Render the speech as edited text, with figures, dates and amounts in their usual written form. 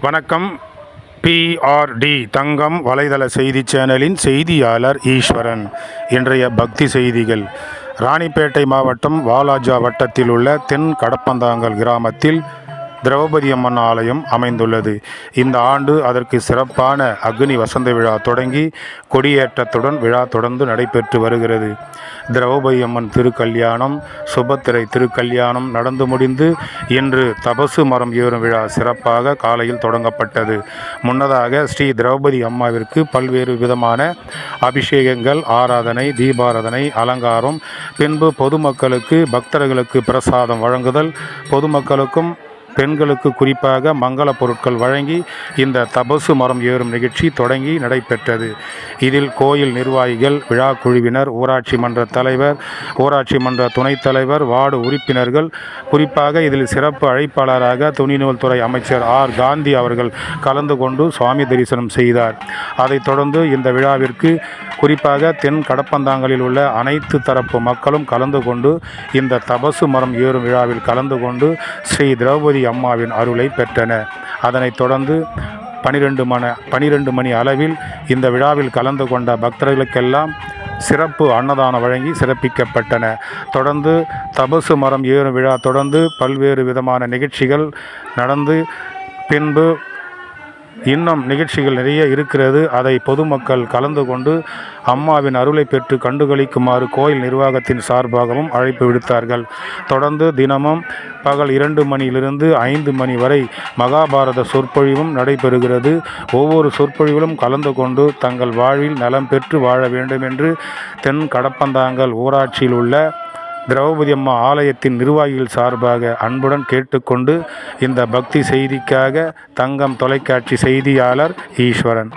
வணக்கம். PRD தங்கம் வலைதள செய்தி சேனலின் செய்தியாளர் ஈஸ்வரன். இன்றைய பக்தி செய்திகள். ராணிப்பேட்டை மாவட்டம் வாலாஜா வட்டத்தில் உள்ள தென் கடப்பந்தாங்கல் கிராமத்தில் திரௌபதி அம்மன் ஆலயம் அமைந்துள்ளது. இந்த ஆண்டு அதற்கு சிறப்பான அக்னி வசந்த விழா தொடங்கி கொடியேற்றத்துடன் விழா தொடர்ந்து நடைபெற்று வருகிறது. திரௌபதி அம்மன் திருக்கல்யாணம், சுபத்திரை திருக்கல்யாணம் நடந்து முடிந்து இன்று தபசு மரம் ஏறும் விழா சிறப்பாக காலையில் தொடங்கப்பட்டது. முன்னதாக ஸ்ரீ திரௌபதி அம்மாவிற்கு பல்வேறு விதமான அபிஷேகங்கள், ஆராதனை, தீபாராதனை, அலங்காரம், பின்பு பொதுமக்களுக்கு பக்தர்களுக்கு பிரசாதம் வழங்குதல், பொதுமக்களுக்கும் பெண்களுக்கு குறிப்பாக மங்கள பொருட்கள் வழங்கி இந்த தபசு மரம் ஏறும் நிகழ்ச்சி தொடங்கி நடைபெற்றது. இதில் கோயில் நிர்வாகிகள், விழா குழுவினர், ஊராட்சி மன்ற தலைவர், ஊராட்சி மன்ற துணைத் தலைவர், வார்டு உறுப்பினர்கள், குறிப்பாக இதில் சிறப்பு அழைப்பாளராக துணிநூல் துறை அமைச்சர் காந்தி அவர்கள் கலந்து கொண்டு சுவாமி தரிசனம் செய்தார். அதைத் தொடர்ந்து இந்த விழாவிற்கு குறிப்பாக தென் கடப்பந்தாங்கலில் உள்ள அனைத்து தரப்பு மக்களும் கலந்து கொண்டு இந்த தபசு மரம் ஏறும் விழாவில் கலந்து கொண்டு ஸ்ரீ திரௌபதி அம்மாவின் அருளை பெற்றனர். அதனைத் தொடர்ந்து 12 மணி அளவில் இந்த விழாவில் கலந்து கொண்ட பக்தர்களுக்கெல்லாம் சிறப்பு அன்னதானம் வழங்கி சிறப்பிக்கப்பட்டன. தொடர்ந்து தபசு மரம் ஏறும் விழா தொடர்ந்து பல்வேறு விதமான நிகழ்ச்சிகள் நடந்து பின்பு இன்னும் நிகழ்ச்சிகள் நிறைய இருக்கிறது. அதை பொதுமக்கள் கலந்து கொண்டு அம்மாவின் அருளை பெற்று கண்டுகளிக்குமாறு கோயில் நிர்வாகத்தின் சார்பாகவும் அழைப்பு விடுத்தார்கள். தொடர்ந்து தினமும் பகல் 2 மணியிலிருந்து 5 மணி வரை மகாபாரத சொற்பொழிவும் நடைபெறுகிறது. ஒவ்வொரு சொற்பொழிவிலும் கலந்து கொண்டு தங்கள் வாழ்வில் நலம் பெற்று வாழ வேண்டும் என்று தென் கடப்பந்தாங்கல் ஊராட்சியில் உள்ள திரௌபதி அம்மா ஆலயத்தின் நிர்வாகிகள் சார்பாக அன்புடன் கேட்டுக்கொண்டு இந்த பக்தி செய்திக்காக தங்கம் தொலைக்காட்சி செய்தியாளர் ஈஸ்வரன்.